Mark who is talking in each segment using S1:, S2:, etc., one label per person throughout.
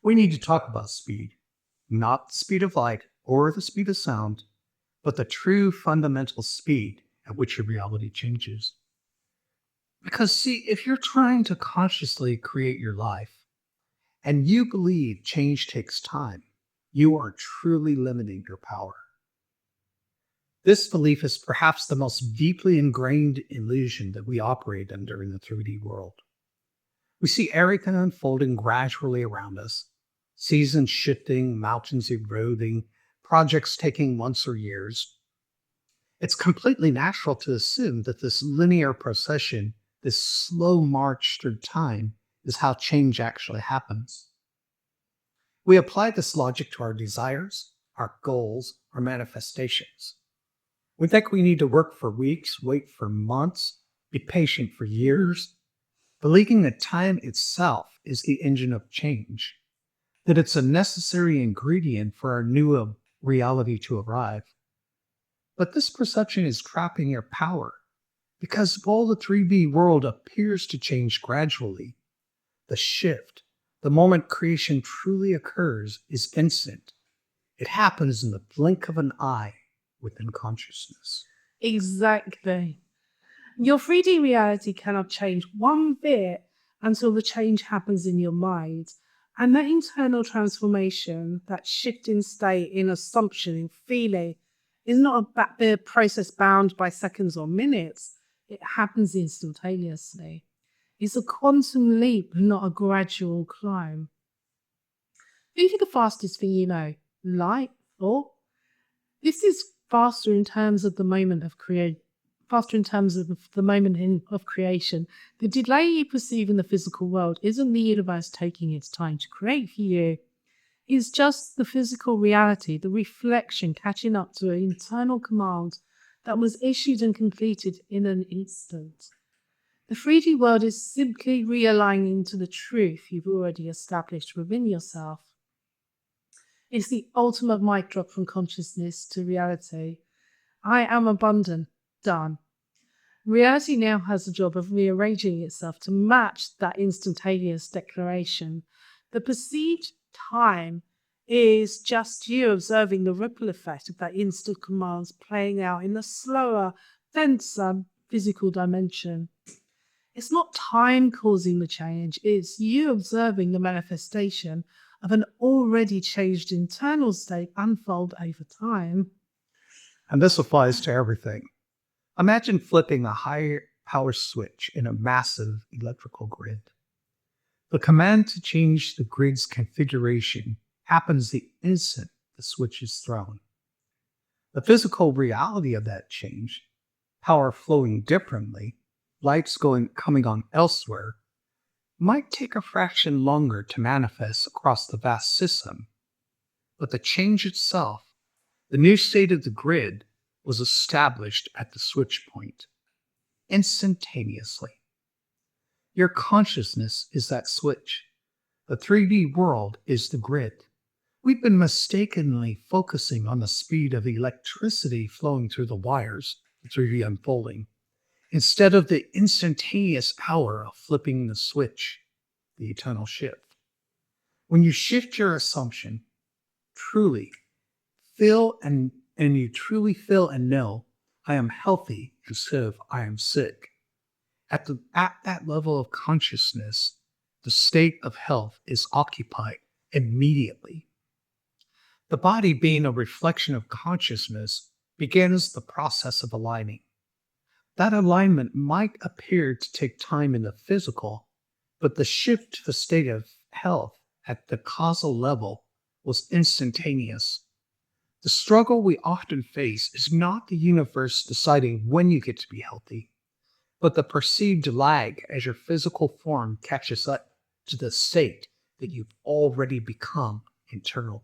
S1: We need to talk about speed, not the speed of light or the speed of sound, but the true fundamental speed at which your reality changes. Because, see, if you're trying to consciously create your life and you believe change takes time, you are truly limiting your power. This belief is perhaps the most deeply ingrained illusion that we operate under in the 3D world. We see everything unfolding gradually around us, seasons shifting, mountains eroding, projects taking months or years. It's completely natural to assume that this linear procession, this slow march through time, is how change actually happens. We apply this logic to our desires, our goals, our manifestations. We think we need to work for weeks, wait for months, be patient for years, believing that time itself is the engine of change, that it's a necessary ingredient for our new reality to arrive. But this perception is trapping your power, because while the 3D world appears to change gradually, the shift, the moment creation truly occurs, is instant. It happens in the blink of an eye within consciousness.
S2: Exactly. Your 3D reality cannot change one bit until the change happens in your mind. And that internal transformation, that shift in state, in assumption, in feeling, is not a process bound by seconds or minutes. It happens instantaneously. It's a quantum leap, not a gradual climb. Think of the fastest thing you know, light, thought. This is faster in terms of the moment of creation. The delay you perceive in the physical world isn't the universe taking its time to create for you. It's just the physical reality, the reflection catching up to an internal command that was issued and completed in an instant. The 3D world is simply realigning to the truth you've already established within yourself. It's the ultimate mic drop from consciousness to reality. I am abundant. Done. Reality now has the job of rearranging itself to match that instantaneous declaration. The perceived time is just you observing the ripple effect of that instant commands playing out in the slower, denser physical dimension. It's not time causing the change, it's you observing the manifestation of an already changed internal state unfold over time.
S1: And this applies to everything. Imagine flipping a higher power switch in a massive electrical grid. The command to change the grid's configuration happens the instant the switch is thrown. The physical reality of that change, power flowing differently, lights coming on elsewhere, might take a fraction longer to manifest across the vast system. But the change itself, the new state of the grid, was established at the switch point, instantaneously. Your consciousness is that switch. The 3D world is the grid. We've been mistakenly focusing on the speed of electricity flowing through the wires, the 3D unfolding, instead of the instantaneous power of flipping the switch, the eternal shift. When you shift your assumption, truly and you truly feel and know, I am healthy instead of I am sick. At that level of consciousness, the state of health is occupied immediately. The body, being a reflection of consciousness, begins the process of aligning. That alignment might appear to take time in the physical, but the shift to the state of health at the causal level was instantaneous. The struggle we often face is not the universe deciding when you get to be healthy, but the perceived lag as your physical form catches up to the state that you've already become internally.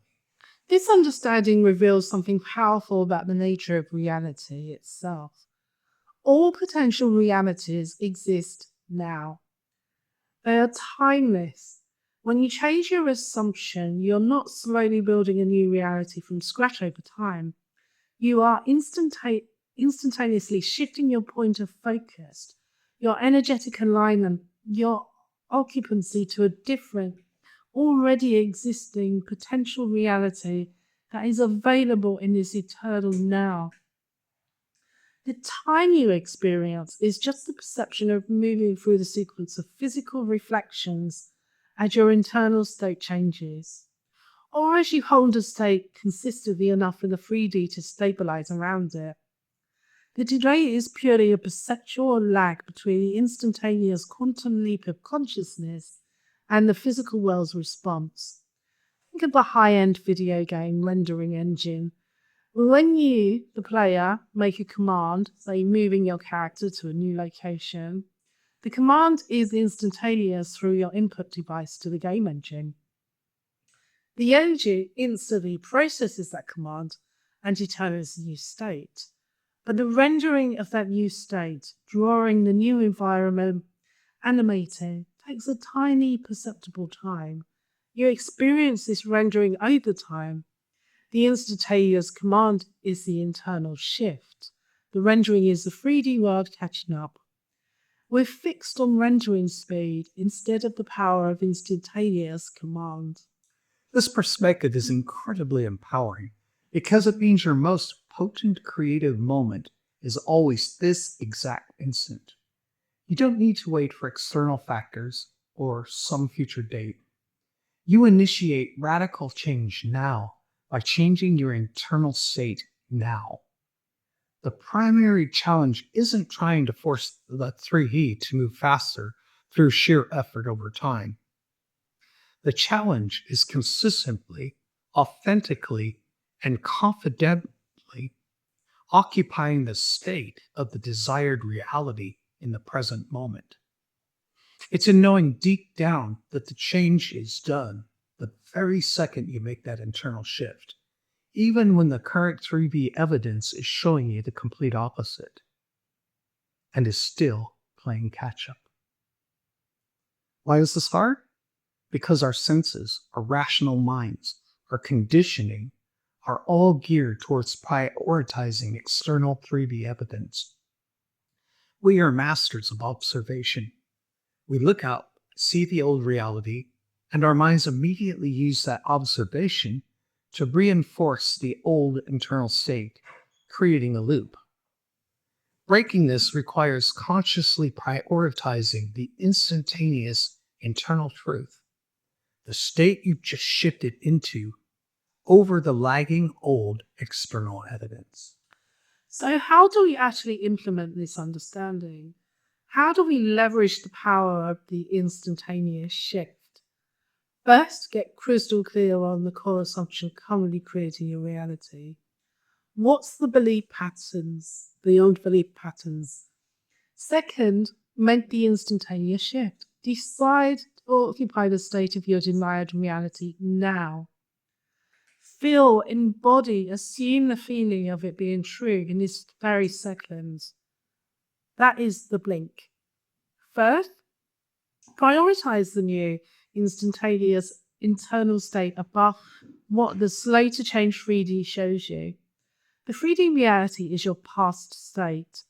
S2: This understanding reveals something powerful about the nature of reality itself. All potential realities exist now. They are timeless. When you change your assumption, you're not slowly building a new reality from scratch over time. You are instantaneously shifting your point of focus, your energetic alignment, your occupancy to a different, already existing potential reality that is available in this eternal now. The time you experience is just the perception of moving through the sequence of physical reflections as your internal state changes, or as you hold a state consistently enough in the 3D to stabilize around it. The delay is purely a perceptual lag between the instantaneous quantum leap of consciousness and the physical world's response. Think of a high-end video game rendering engine. When you, the player, make a command, say moving your character to a new location, the command is instantaneous through your input device to the game engine. The engine instantly processes that command and determines the new state. But the rendering of that new state, drawing the new environment, animating, takes a tiny perceptible time. You experience this rendering over time. The instantaneous command is the internal shift. The rendering is the 3D world catching up. We're fixed on rendering speed instead of the power of instantaneous command.
S1: This perspective is incredibly empowering because it means your most potent creative moment is always this exact instant. You don't need to wait for external factors or some future date. You initiate radical change now by changing your internal state now. The primary challenge isn't trying to force the 3D to move faster through sheer effort over time. The challenge is consistently, authentically, and confidently occupying the state of the desired reality in the present moment. It's in knowing deep down that the change is done the very second you make that internal shift, even when the current 3D evidence is showing you the complete opposite, and is still playing catch-up. Why is this hard? Because our senses, our rational minds, our conditioning are all geared towards prioritizing external 3D evidence. We are masters of observation. We look out, see the old reality, and our minds immediately use that observation to reinforce the old internal state, creating a loop. Breaking this requires consciously prioritizing the instantaneous internal truth, the state you just shifted into, over the lagging old external evidence.
S2: So how do we actually implement this understanding? How do we leverage the power of the instantaneous shift? First, get crystal clear on the core assumption currently creating your reality. What's the belief patterns, beyond belief patterns? Second, make the instantaneous shift. Decide to occupy the state of your desired reality now. Feel, embody, assume the feeling of it being true in this very second. That is the blink. Third, prioritize the new, instantaneous internal state above what the slow to change 3D shows you. The 3D reality is your past state.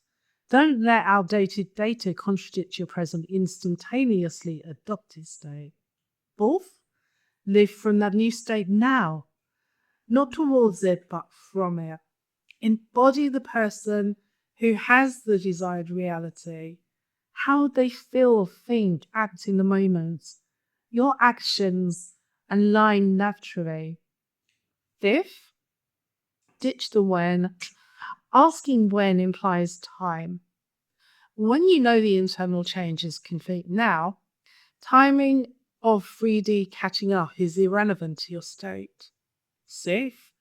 S2: Don't let outdated data contradict your present instantaneously adopted state. Fourth, live from that new state now. Not towards it, but from it. Embody the person who has the desired reality, how they feel, think, act in the moment. Your actions align naturally. Fifth, ditch the when. Asking when implies time. When you know the internal change is complete now, timing of 3D catching up is irrelevant to your state. Sixth,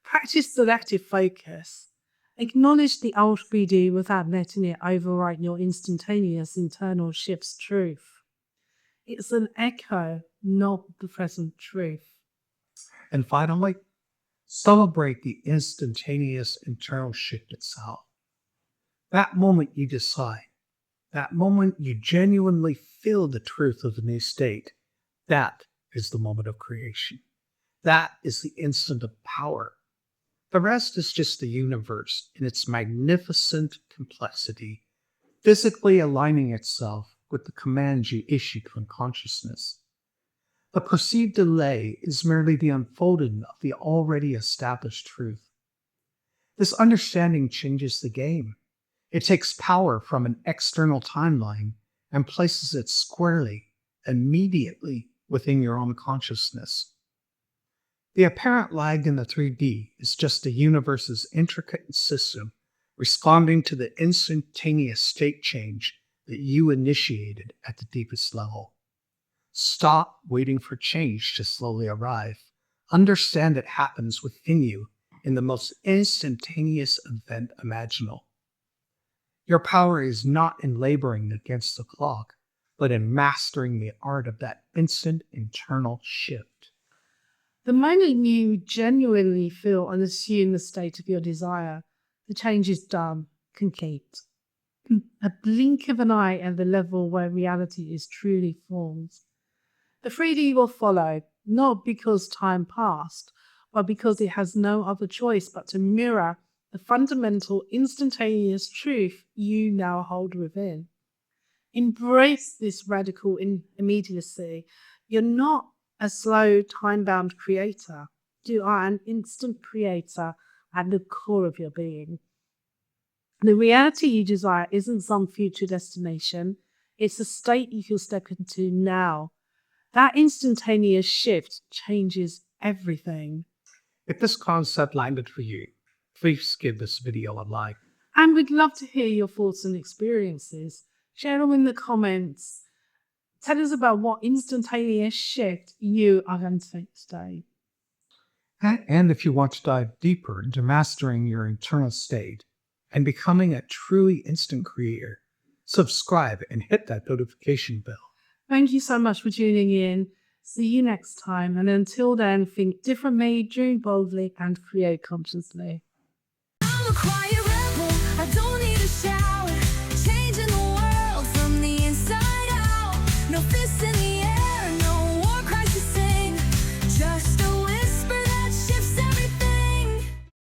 S2: practice selective focus. Acknowledge the old 3D without letting it overwrite your instantaneous internal shift's truth. It's an echo, not the present truth.
S1: And finally, celebrate the instantaneous internal shift itself. That moment you decide, that moment you genuinely feel the truth of the new state, that is the moment of creation. That is the instant of power. The rest is just the universe in its magnificent complexity, physically aligning itself with the commands you issued from consciousness. The perceived delay is merely the unfolding of the already established truth. This understanding changes the game. It takes power from an external timeline and places it squarely, immediately within your own consciousness. The apparent lag in the 3D is just the universe's intricate system responding to the instantaneous state change that you initiated at the deepest level. Stop waiting for change to slowly arrive. Understand it happens within you in the most instantaneous event imaginable. Your power is not in laboring against the clock, but in mastering the art of that instant internal shift.
S2: The moment you genuinely feel and assume the state of your desire, the change is done, complete. A blink of an eye at the level where reality is truly formed. The 3D will follow, not because time passed, but because it has no other choice but to mirror the fundamental instantaneous truth you now hold within. Embrace this radical immediacy. You're not a slow, time-bound creator. You are an instant creator at the core of your being. The reality you desire isn't some future destination. It's a state you can step into now. That instantaneous shift changes everything.
S1: If this concept landed for you, please give this video a like.
S2: And we'd love to hear your thoughts and experiences. Share them in the comments. Tell us about what instantaneous shift you are going to take today.
S1: And if you want to dive deeper into mastering your internal state and becoming a truly instant creator, subscribe and hit that notification bell.
S2: Thank you so much for tuning in. See you next time. And until then, think differently, dream boldly, and create consciously.
S3: I'm a quiet rebel. I don't need a shower. Changing the world from the inside out. No fists in the